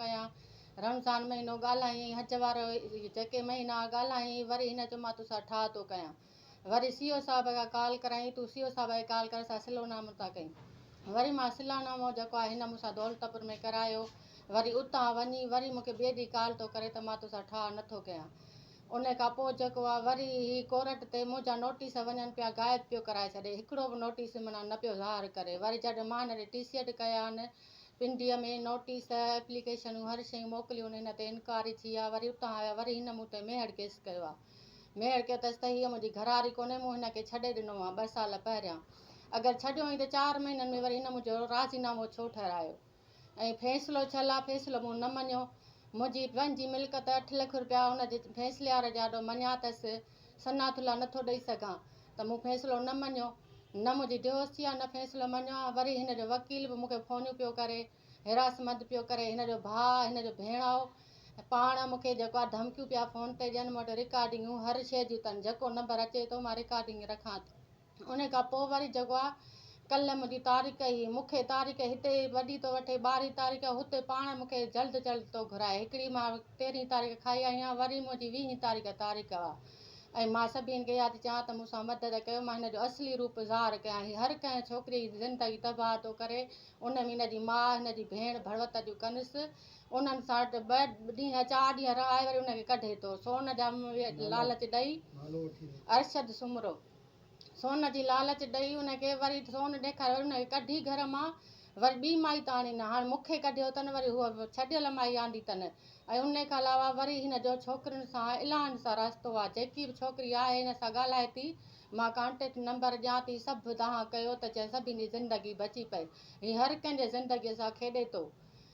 कयां। रमज़ान महीनो ॻाल्हाई, हज वारो जेके महीना ॻाल्हाई, वरी हिन जो मां तोसां ठाह थो कयां। वरी सीओ साहिब खां कॉल कराई, तूं सीओ साहिब खे कॉल कर, असां सिलोनामो था कयूं। वरी मां सिलानामो जेको आहे हिन मूंसां दौलतपुर में करायो। वरी उतां वञी वरी मूंखे ॿिए ॾींहुं कॉल थो करे त मां तोसां ठाह नथो कयां। उन खां पोइ जेको आहे वरी ही कोर्ट ते मुंहिंजा नोटिस वञनि पिया, गाइब पियो कराए छॾे, हिकिड़ो बि नोटिस माना न पियो ज़ाहिर करे। वरी जॾहिं मां हिन ॾे टीसीएड कया आहिनि, पिंडीअ में नोटिस एप्लीकेशनूं हर शयूं मोकिलियूं, हिन ते इनक्वारी थी आहे। वरी उतां आया, वरी हिन मूं ते मेहर केस कयो आहे। मेहर कयो अथसि त हीअ मुंहिंजी घरवारी कोन्हे, मूं हिन खे छॾे ॾिनो आहे 2 साल पहिरियां। अगरि छॾियो हुई त 4 महीननि में वरी हिन मुंहिंजो राज़ीनामो छो ठाहिरायो। ऐं फ़ैसिलो थियल आहे, फ़ैसिलो मूं न मञियो। मुंहिंजी पंहिंजी मिल्कत 8 लख रुपया हुनजे फ़ैसिले वारे जा ॾो मञिया अथसि, सनाथुला नथो ॾेई सघां, त मूं फ़ैसिलो न मञियो। न मुंहिंजी डिवोर्स थी आहे, न फ़ैसिलो मञियो आहे। वरी हिन जो वकील बि मूंखे फ़ोनियूं पियो करे, हिरासमंद पियो करे। हिन जो भाउ, हिन जो भेणो पाण मूंखे जेको आहे धमकियूं पिया फ़ोन ते ॾियनि। मूं वटि रिकॉर्डिंगूं हर शइ जूं अथनि, जेको नंबर अचे थो मां रिकॉर्डिंग रखां थी। उन खां पोइ वरी जेको आहे कल्ह मुंहिंजी तारीख़ ई, मूंखे तारीख़ हिते वॾी थो वठे 12 तारीख़, हुते पाण मूंखे जल्द जल्द थो घुराए। हिकिड़ी मां 13 तारीख़ खाई आई आहियां, वरी मुंहिंजी 20 तारीख़ आहे। ऐं मां सभिनि खे इहा थी चवां त मूंसां मदद कयो, मां हिन जो असली रूप ज़ाहिर कयां। हर कंहिं छोकिरी जी ज़िंदगी तबाह थो करे, उन में हिन जी माउ, हिन जी भेण भड़वत जूं कनिसि, उन्हनि सां 2 ॾींहं 4 ॾींहं रहाए वरी उनखे कढे थो। सोन जा लालच ॾेई, अरशद सुमरो, सोन जी लालच ॾेई उनखे वरी सोन ॾेखारे वरी उनखे कढी घर मां, वरी ॿी माई था आणीनि। हाणे मूंखे कढियो अथनि, वरी हूअ छॾियल माई आंदी अथनि। ऐं उन खां अलावा वरी हिन जो छोकिरियुनि सां इलाहनि सां रास्तो आहे। जेकी बि छोकिरी आहे हिन सां ॻाल्हाए थी, मां कॉन्टेक्ट नंबर ॾियां थी, सभु तव्हां कयो त चए सभिनी जी ज़िंदगी बची पए। हीअ हर कंहिंजे ज़िंदगीअ सां खेॾे थो।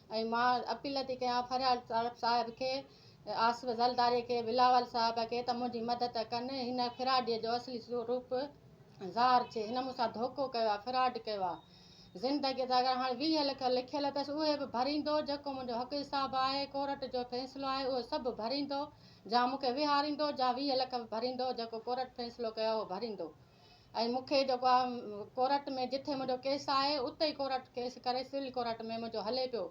ऐं मां अपील थी कयां फरियाद साहिब खे, आसिफ़ ज़लदारी खे, बिलावल साहिब खे त मुंहिंजी मदद कनि, हिन फिराडीअ जो असली स्वरूप ज़ाहिर थिए। हिन मूंसां धोखो कयो आहे, फ्रॉड कयो आहे। ज़िंदगीअ सां अगरि हाणे 20 लख लिखियल अथसि, उहे बि भरींदो। जेको मुंहिंजो हक़ हिसाब आहे, कोर्ट जो फ़ैसिलो आहे, उहो सभु भरींदो। जा मूंखे विहारींदो, जा 20 लख भरींदो, जेको कोर्ट फ़ैसिलो कयो उहो भरींदो। ऐं मूंखे जेको आहे कोर्ट में जिथे मुंहिंजो केस आहे, उते ई कोर्ट केस करे, सिविल कोर्ट में मुंहिंजो हले पियो।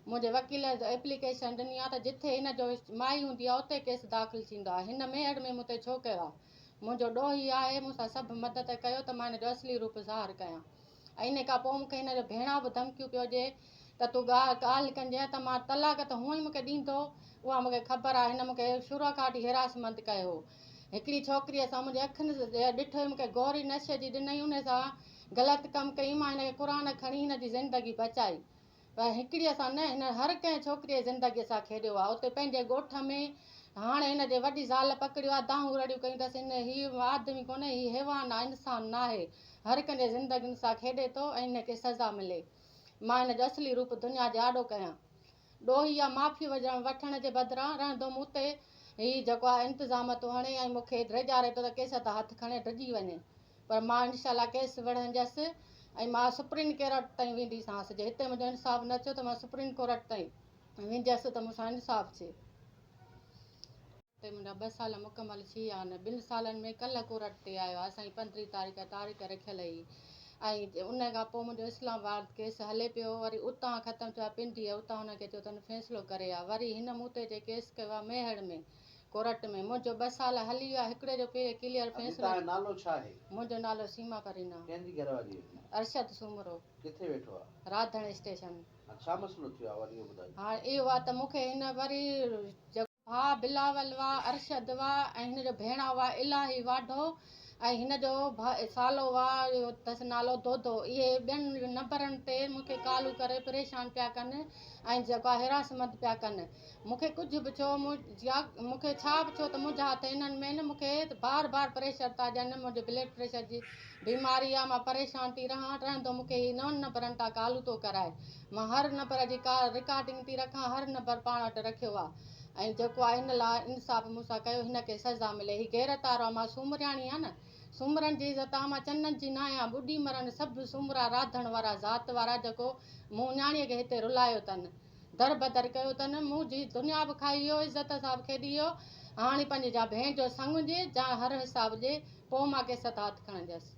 मुंहिंजे वकील एप्लीकेशन ॾिनी आहे त जिथे हिन जो माई हूंदी आहे उते केस दाख़िल थींदो आहे। हिन मेहर में मूं ते छो कयो आहे? मुंहिंजो ॾोही आहे, मूंसां सभु मदद कयो त मां हिन जो असली रूप ज़ाहिर कयां। ऐं इन खां पोइ मूंखे हिन जो भेणा बि धमकियूं पियो ॾिए त तूं ॻाल्हि कंजांइ त मां तलाक त हूअं ई मूंखे ॾींदो, उहा मूंखे ख़बर आहे। हिन मूंखे शुरूअ खां वठी हिरासमंद कयो हो। हिकिड़ी छोकिरीअ सां मुंहिंजे अखियुनि ॾिठो, मूंखे गौरी नशे जी ॾिनई, उन सां ग़लति कमु कई। मां हिन खे क़ुर खणी हिन जी ज़िंदगी बचाई। पर हिकिड़ीअ सां न, हिन हर कंहिं छोकिरीअ जी ज़िंदगीअ सां खेॾियो आहे। उते पंहिंजे ॻोठ में हाणे हिन जे वॾी ज़ाल पकड़ियो आहे, दाहूं रड़ियूं कयूं अथसि। हीउ आदमी कोन्हे, हीउ हैवान आहे, इंसान न आहे। हर कंहिंजे ज़िंदगियुनि सां खेॾे थो ऐं हिनखे सज़ा मिले। मां हिन जो असली रूप दुनिया जे आॾो कयां। ॾोही आहे माफ़ी वठण जे बदिरां रहंदो मूं ते हीउ जेको आहे इंतिज़ाम थो हणे ऐं मूंखे ड्रेजारे थो त केस था हथु खणे डिॼी वञे। पर मां इनशाला केस विढ़ंदसि ऐं मां सुप्रीम कोर्ट ताईं वेंदीसांसि। जे हिते मुंहिंजो इंसाफ़ु न थियो त मां सुप्रीम कोर्ट ताईं वेंदसि त मूंसां इंसाफ़ु थिए। मुंहिंजा 2 साल मुकमल थी विया आहिनि। 2 सालनि में कल्ह कोर्ट ते आयो आहे। असांजी 15 तारीख़ रखियल हुई। ऐं उन खां पोइ मुंहिंजो इस्लामाबाद केस हले पियो। वरी उतां ख़तमु थियो आहे पिंडीअ, उतां हुनखे चयो अथनि फ़ैसिलो करे आहे। वरी हिन मूं ते केस कयो आहे मेहर में, कोर्ट में। मुंहिंजो 2 साल हली विया, हिकिड़े जो क्लियर फ़ैसिलो। नालो छा आहे? मुंहिंजो नालो सीमा परीना। कंहिंजी घरवारी? अरशद सुमरो। किथे वेठो आहे? राधण स्टेशन। छा मसलो थियो आहे वरी ॿुधायो? हाणे इहो आहे त मूंखे हिन वरी भाउ बिलावल हुआ, अरशद हुआ ऐं हिन जो भेण हुआ इलाही वाढो ऐं हिन जो सालो हुआ अथसि नालो दोदो। इहे ॿियनि नंबरनि ते मूंखे कॉलूं करे परेशान पिया कनि ऐं जेको आहे हिरासमंद पिया कनि। मूंखे कुझु बि चओ, मूंखे छा बि चओ त मुंहिंजा हथ हिननि में न। मूंखे बार बार प्रेशर था ॾियनि। मुंहिंजो ब्लड प्रेशर जी बीमारी आहे। मां परेशान थी रहंदो मूंखे ही 9 नंबरनि तां कॉलूं थो कराए। मां हर नंबर जी रिकॉर्डिंग थी रखां, हर नंबर पाण वटि रखियो आहे। ऐं जेको आहे हिन लाइ इंसाफ़ मूंसां कयो, हिनखे सज़ा मिले। हीअ गैरत वारो आहे। मां सूमरियाणी आहे न, सूमरनि जी इज़त आहे। मां चननि जी न आहियां। ॿुॾी मरनि सभु सूमरा राधण वारा ज़ात वारा जेको मूं न्याणीअ खे हिते रुलायो अथनि, दर बदर कयो अथनि। मुंहिंजी दुनिया बि खाई वियो, इज़त सां बि खेॾी वियो। हाणे पंहिंजे जा भेण जो संग हुजे, जा हर हिसाब जे पोइ मां केस था हथु खणंदसि।